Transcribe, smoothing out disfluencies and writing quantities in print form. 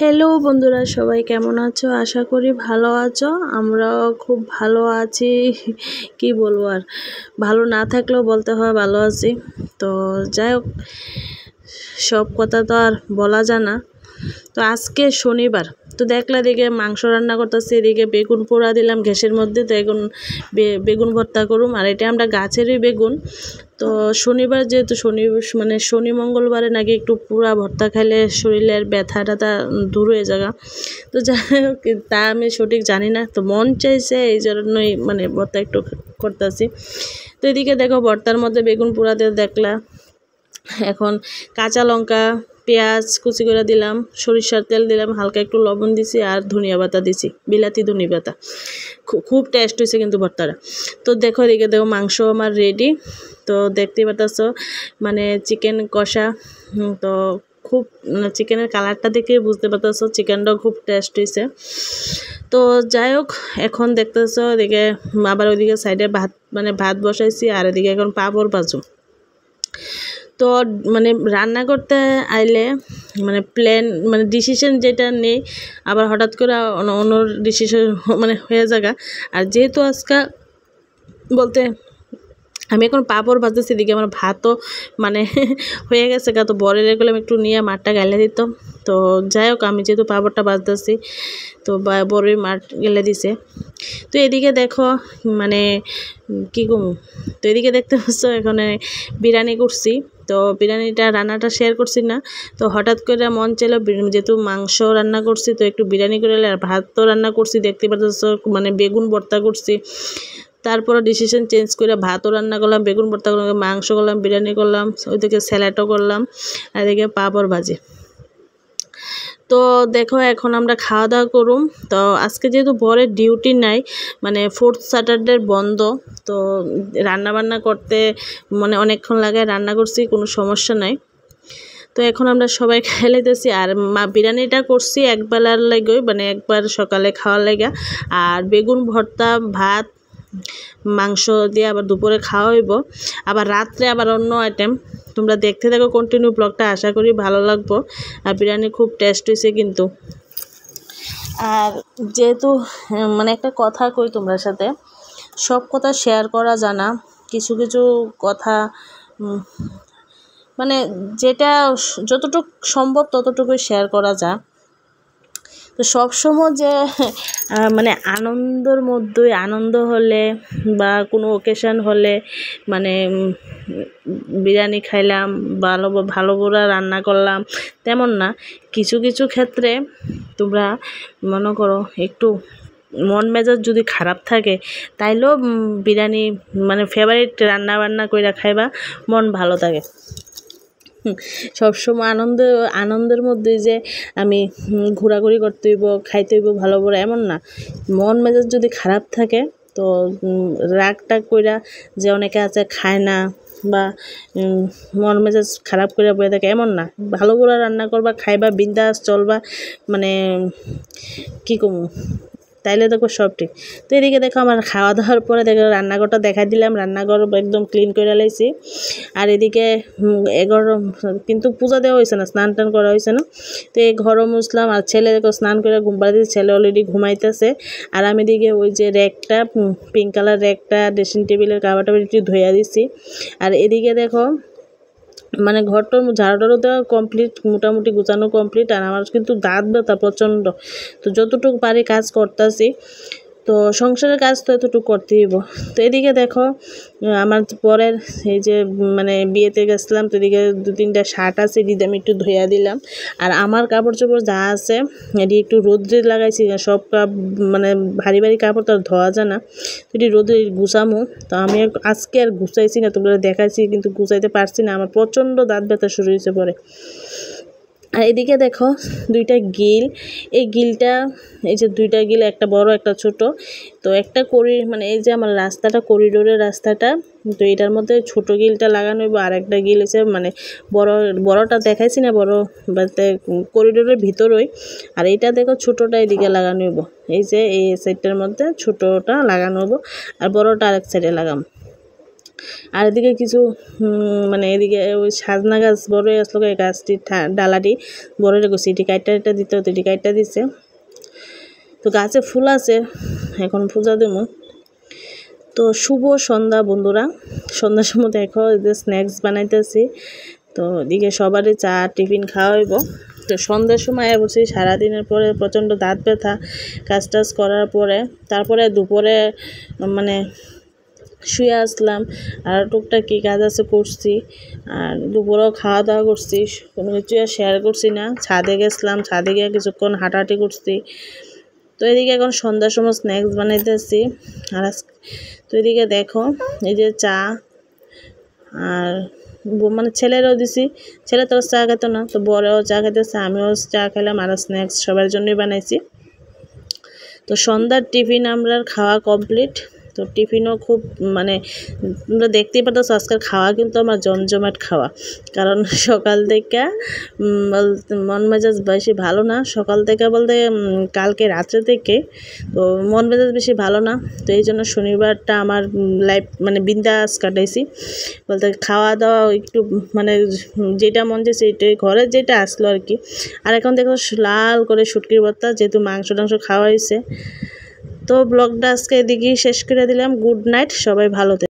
Hello বন্ধুরা, সবাই কেমন আছো? আশা করি ভালো আছো। আমরাও খুব ভালো আছি। কি বলবো আর, ভালো না থাকলেও বলতে হয় ভালো আছি। তো যাই হোক, সব কথা তো আর বলা যায় না। তো আজকে শনিবার, তো দেখলা দিকে মাংস রান্না করতেছি, এদিকে বেগুন পোড়া দিলাম গ্যাসের মধ্যে। তো এখন বেগুন ভর্তা করুম। আর এটা আমরা গাছেরই বেগুন। তো শনিবার যেহেতু শনি মঙ্গলবারে নাকি একটু পোড়া ভর্তা খাইলে শরীরের ব্যথা ট্যাথা দূর হয়ে যাবে। তো যাই হোক, তা আমি সঠিক জানি না, তো মন চাইছে এই জন্যই ভর্তা একটু করতেছি। তো এদিকে দেখো, ভর্তার মধ্যে বেগুন পোড়াতে দেখলা এখন কাঁচা লঙ্কা পেঁয়াজ কুচি করে দিলাম, সরিষার তেল দিলাম, হালকা একটু লবণ দিছি, আর ধনিয়া পাতা দিছি, বিলাতি ধনিয়া পাতা। খুব টেস্ট হয়েছে কিন্তু ভর্তাটা। তো দেখো, এদিকে দেখো মাংস আমার রেডি। তো দেখতেই পাচ্ছ চিকেন কষা। তো খুব চিকেনের কালারটা দেখে বুঝতে পারতেছো চিকেনটাও খুব টেস্ট হয়েছে। তো যাই হোক, এখন দেখতেছো এদিকে আবার ওইদিকে সাইডে ভাত বসাইছি, আর এদিকে এখন পাঁপড় ভাজু। তো রান্না করতে আইলে প্ল্যান ডিসিশন যেটা নেই, আবার হঠাৎ করে অন্য ডিসিশন হয়ে যাগা। আর যেহেতু আজকে বলতে আমি এখন পাঁপড় ভাজতেছি, এদিকে আমার ভাতও হয়ে গেছে গা। তো বরের এগুলো একটু নিয়ে মাঠটা গাইলে দিত। তো যাই হোক, আমি যেহেতু পাঁপড়টা ভাজতেছি, তো বড়ই মাঠ গেলে দিছে। তো এদিকে দেখো কী কম, তো এদিকে দেখতে পাচ্ছ এখানে বিরিয়ানি করছি। তো বিরিয়ানিটা রান্নাটা শেয়ার করছি না, তো হঠাৎ করে মন চাইলো, যেহেতু মাংস রান্না করছি তো একটু বিরিয়ানি করে আর ভাত তো রান্না করছি, দেখতে পাচ্ছ বেগুন ভর্তা করছি। তারপরে ডিসিশন চেঞ্জ করে ভাতও রান্না করলাম, বেগুন ভর্তা করলাম, মাংস করলাম, বিরিয়ানি করলাম, ওইদিকে স্যালাডও করলাম, আর এদিকে পাঁপড় ভাজি। তো দেখো, এখন আমরা খাওয়া দাওয়া করুম। তো আজকে যেহেতু বরের ডিউটি নাই, 4th স্যাটারডে বন্ধ, তো রান্নাবান্না করতে অনেকক্ষণ লাগে। রান্না করছি, কোনো সমস্যা নাই। তো এখন আমরা সবাই খেয়ে লইতেছি। আর বিরিয়ানিটা করছি একবেলার লাগে, একবার সকালে খাওয়ার লাগে। আর বেগুন ভর্তা ভাত মাংস দিয়ে আবার দুপুরে খাওয়া হইব, আবার রাত্রে আবার অন্য আইটেম। তোমরা দেখতে থাকো কন্টিনিউ ব্লগটা, আশা করি ভালো লাগবো। আর বিরিয়ানি খুব টেস্ট হয়েছে কিন্তু। আর যেহেতু একটা কথা কই তোমার সাথে, সব কথা শেয়ার করা জানা, কিছু কিছু কথা যেটা যতটুকু সম্ভব ততটুকুই শেয়ার করা যায়। তো সবসময় যে আনন্দের মধ্যে আনন্দ হলে বা কোনো ওকেশন হলে বিরিয়ানি খাইলাম, ভালো করে রান্না করলাম, তেমন না। কিছু কিছু ক্ষেত্রে তোমরা মনে করো একটু মন মেজাজ যদি খারাপ থাকে, তাইলেও বিরিয়ানি ফেভারিট রান্না করে খাইবা, মন ভালো থাকে। সবসময় আনন্দের মধ্যে যে আমি ঘোরাঘুরি করতে হইব, খাইতে হইব ভালো করে, এমন না। মন মেজাজ যদি খারাপ থাকে, তো রাগ টাগ কইরা, যে অনেকে আছে খায় না বা মন মেজাজ খারাপ করে বয়ে থাকে, এমন না। ভালো করে রান্না করবা, খাইবা, বিন্দাস চলবা, কী কমু, তাইলে দেখো সব ঠিক। তো এদিকে দেখো, আমার খাওয়া দাওয়ার পরে দেখো রান্নাঘরটা দেখাই দিলাম, রান্নাঘর একদম ক্লিন করে লাইছি। আর এদিকে কিন্তু পূজা দেওয়া হয়েছে না, স্নান টান করা হয়েছে না। তো এই ঘরও মুছলাম, আর ছেলে দেখো স্নান করে ঘুম পাড়া দিয়েছে, ছেলে অলরেডি ঘুমাইতেছে। আর আমি দিকে ওই যে র্যাকটা, পিঙ্ক কালার র্যাকটা, ড্রেসিং টেবিলের কাভারটা একটু ধুইয়া দিছি। আর এদিকে দেখো ঘরটার ঝাড়ুটারও দেওয়া কমপ্লিট, মোটামুটি গুছানো কমপ্লিট। আর আমার কিন্তু দাঁত ব্যথা প্রচণ্ড, তো যতটুকু পারি কাজ করতেছি। তো সংসারের কাজ তো এতটুকু করতেই হইব। তো এদিকে দেখো, আমার পরের এই যে বিয়েতে গেছিলাম, তো এদিকে 2-3টা শার্ট আছে, এদিকে আমি একটু ধুইয়া দিলাম। আর আমার কাপড় চোপড় যা আছে এটি একটু রোদ্রে লাগাইছি, সব ভারী ভারী কাপড় তো আর ধোয়া যায় না, তো এটি রোদে গুছামো। তো আমি আজকে আর গুছাইছি না, তোমরা দেখাইছি কিন্তু গুছাইতে পারছি না, আমার প্রচণ্ড দাঁত ব্যথা শুরু হয়েছে পরে। আর এদিকে দেখো 2টা গিল, এই গিলটা, এই যে 2টা গিল, একটা বড় একটা ছোট। তো একটা এই যে আমার রাস্তাটা করিডোরের রাস্তাটা, তো এটার মধ্যে ছোট গিলটা লাগানো হইব, আর একটা গিল এসে বড়টা দেখাইছি না, বড় বলতে করিডোরের ভিতরই। আর এইটা দেখো ছোটটা এদিকে লাগানো হইব, এই যে এই সাইডটার মধ্যে ছোটটা লাগানো হইব, আর বড়টা আরেক সাইডে লাগাম। আর এদিকে কিছু মানে এদিকে ওই সাজনা গাছ বড় আসলো, এই গাছটি ডালাটি বড় রেখেছি, এটি কাইটটা দিতে হতো, এটি কাইটটা দিছে। তো গাছে ফুল আছে, এখন পূজা দেবো। তো শুভ সন্ধ্যা বন্ধুরা, সন্ধ্যার সময় দেখো যে স্ন্যাক্স বানাইতেছি। তো এদিকে সবারই চা টিফিন খাওয়াইব। তো সন্ধ্যার সময় বসে সারাদিনের পরে প্রচণ্ড দাঁত ব্যথা, কাজ টাজ করার পরে তারপরে দুপুরে মানে শুয়ে আসলাম, আর টুকটাক কী কাজ আছে করছি, আর দুপুরেও খাওয়া দাওয়া করছি, কোনো কিছু আর শেয়ার করছি না। ছাদে গেছিলাম, ছাদে গিয়ে কিছুক্ষণ হাঁটাহাঁটি করছি। তো এদিকে এখন সন্ধ্যার সময় স্ন্যাক্স বানাইতেছি। আর তো এদিকে দেখো এই যে চা, আর মানে ছেলেরও দিছি, ছেলে তো চা খেতো না, তো বড়ও চা খেতেছে, আমিও চা খেলাম, আর স্ন্যাক্স সবার জন্যই বানাইছি। তো সন্ধ্যার টিফিন আমরা খাওয়া কমপ্লিট। তো টিফিনও খুব মানে তোমরা দেখতেই পাচ্ছ আজকের খাওয়া কিন্তু আমার জমজমাট খাওয়া, কারণ সকাল থেকে মন মেজাজ বেশি ভালো না, সকাল থেকে বলতে কালকে রাত্রে থেকে তো মন মেজাজ বেশি ভালো না। তো এই জন্য শনিবারটা আমার লাইফ মানে বিন্দাস কাটাইছি বলতে, খাওয়া দাওয়া একটু মানে যেটা মন চায় সেইটাই, ঘরে যেটা আসলো আর কি। আর এখন দেখো লাল করে শুটকির ভর্তা, যেহেতু মাংস টাংস খাওয়া হয়েছে। তো ব্লগটা আজকে এদিকেই শেষ করে দিলাম। গুড নাইট, সবাই ভালো থেকো।